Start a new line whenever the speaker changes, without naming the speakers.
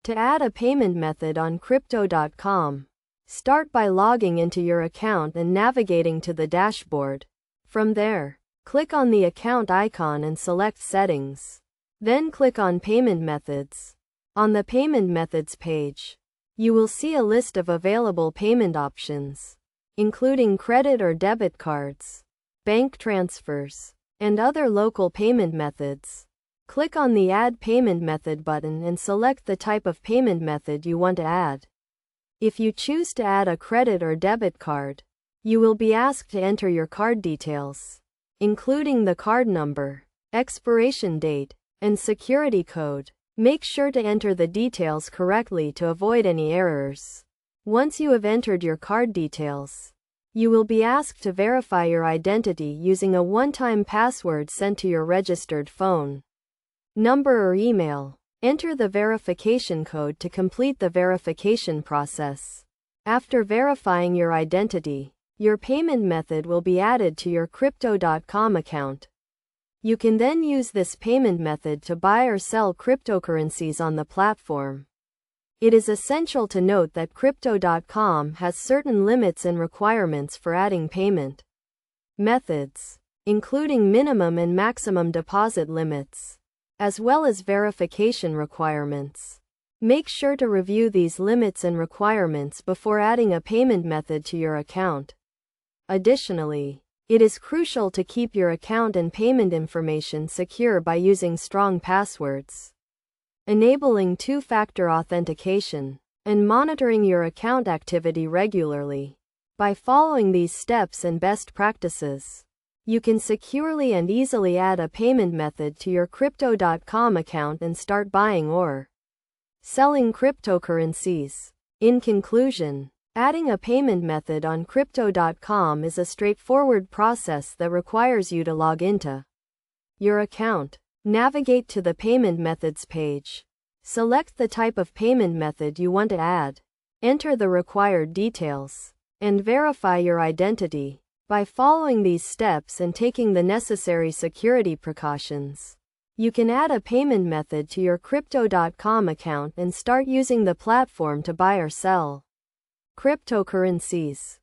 To add a payment method on Crypto.com, start by logging into your account and navigating to the dashboard. From there, click on the account icon and select Settings. Then click on Payment Methods. On the Payment Methods page, you will see a list of available payment options, including credit or debit cards, bank transfers, and other local payment methods. Click on the Add Payment Method button and select the type of payment method you want to add. If you choose to add a credit or debit card, you will be asked to enter your card details, including the card number, expiration date, and security code. Make sure to enter the details correctly to avoid any errors. Once you have entered your card details, you will be asked to verify your identity using a one-time password sent to your registered phone number or email. Enter the verification code to complete the verification process. After verifying your identity, your payment method will be added to your Crypto.com account. You can then use this payment method to buy or sell cryptocurrencies on the platform. It is essential to note that Crypto.com has certain limits and requirements for adding payment methods, including minimum and maximum deposit limits, as well as verification requirements. Make sure to review these limits and requirements before adding a payment method to your account. Additionally, it is crucial to keep your account and payment information secure by using strong passwords, enabling two-factor authentication, and monitoring your account activity regularly. By following these steps and best practices, you can securely and easily add a payment method to your Crypto.com account and start buying or selling cryptocurrencies. In conclusion, adding a payment method on Crypto.com is a straightforward process that requires you to log into your account, navigate to the Payment Methods page, select the type of payment method you want to add, enter the required details, and verify your identity. By following these steps and taking the necessary security precautions, you can add a payment method to your Crypto.com account and start using the platform to buy or sell cryptocurrencies.